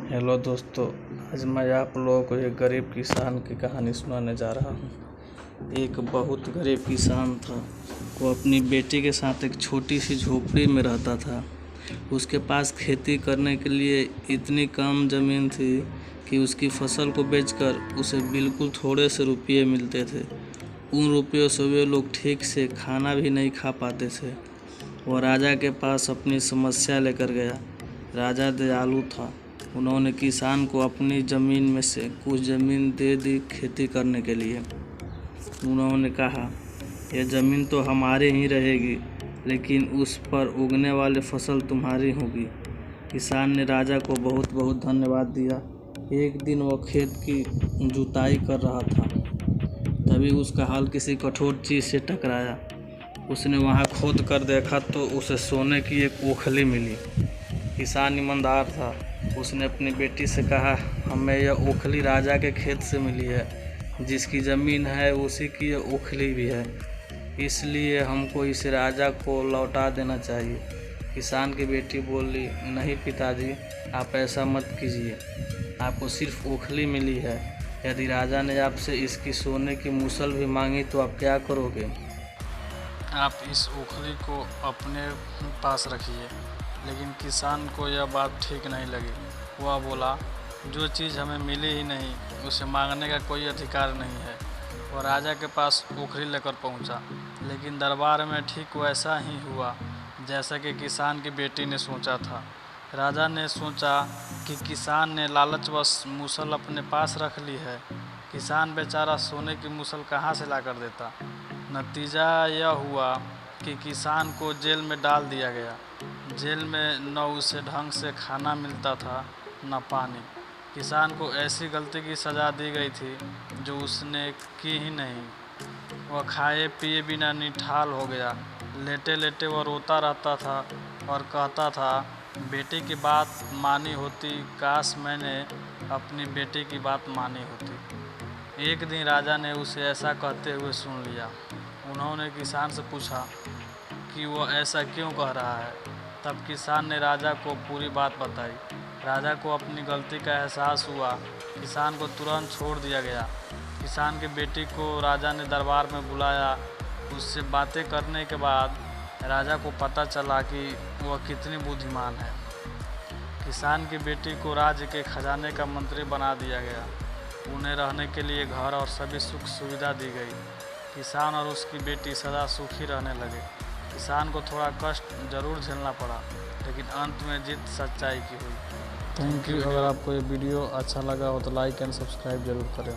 Hello दोस्तों, आज मैं आप लोगों को एक गरीब किसान की कहानी सुनाने जा रहा हूँ। एक बहुत गरीब किसान था। वो अपनी बेटी के साथ एक छोटी सी झोपड़ी में रहता था। उसके पास खेती करने के लिए इतनी कम ज़मीन थी कि उसकी फसल को बेचकर उसे बिल्कुल थोड़े से रुपये मिलते थे। उन रुपयों से वे लोग ठीक से खाना भी नहीं खा पाते थे। वह राजा के पास अपनी समस्या लेकर गया। राजा दयालु था। उन्होंने किसान को अपनी ज़मीन में से कुछ ज़मीन दे दी खेती करने के लिए। उन्होंने कहा, यह ज़मीन तो हमारी ही रहेगी, लेकिन उस पर उगने वाली फसल तुम्हारी होगी। किसान ने राजा को बहुत बहुत धन्यवाद दिया। एक दिन वह खेत की जुताई कर रहा था, तभी उसका हल किसी कठोर चीज़ से टकराया। उसने वहाँ खोद कर देखा तो उसे सोने की एक ओखली मिली। किसान ईमानदार था। उसने अपनी बेटी से कहा, हमें यह ओखली राजा के खेत से मिली है। जिसकी ज़मीन है उसी की यह ओखली भी है, इसलिए हमको इसे राजा को लौटा देना चाहिए। किसान की बेटी बोली, नहीं पिताजी, आप ऐसा मत कीजिए। आपको सिर्फ ओखली मिली है। यदि राजा ने आपसे इसकी सोने की मूसल भी मांगी तो आप क्या करोगे? आप इस ओखली को अपने पास रखिए। लेकिन किसान को यह बात ठीक नहीं लगी। वह बोला, जो चीज़ हमें मिली ही नहीं उसे मांगने का कोई अधिकार नहीं है। वह राजा के पास ओखली लेकर पहुंचा, लेकिन दरबार में ठीक वैसा ही हुआ जैसा कि किसान की बेटी ने सोचा था। राजा ने सोचा कि किसान ने लालचवश मूसल अपने पास रख ली है। किसान बेचारा सोने की मूसल कहाँ से ला कर देता। नतीजा यह हुआ कि किसान को जेल में डाल दिया गया। जेल में न उसे ढंग से खाना मिलता था न पानी। किसान को ऐसी गलती की सज़ा दी गई थी जो उसने की ही नहीं। वह खाए पिए बिना निठाल हो गया। लेटे लेटे वह रोता रहता था और कहता था, बेटी की बात मानी होती, काश मैंने अपनी बेटी की बात मानी होती। एक दिन राजा ने उसे ऐसा कहते हुए सुन लिया। उन्होंने किसान से पूछा कि वह ऐसा क्यों कह रहा है। तब किसान ने राजा को पूरी बात बताई। राजा को अपनी गलती का एहसास हुआ। किसान को तुरंत छोड़ दिया गया। किसान की बेटी को राजा ने दरबार में बुलाया। उससे बातें करने के बाद राजा को पता चला कि वह कितनी बुद्धिमान है। किसान की बेटी को राज्य के खजाने का मंत्री बना दिया गया। उन्हें रहने के लिए घर और सभी सुख सुविधा दी गई। किसान और उसकी बेटी सदा सुखी रहने लगे। किसान को थोड़ा कष्ट जरूर झेलना पड़ा, लेकिन अंत में जीत सच्चाई की हुई। Thank you. अगर आपको ये वीडियो अच्छा लगा हो तो लाइक एंड सब्सक्राइब जरूर करें।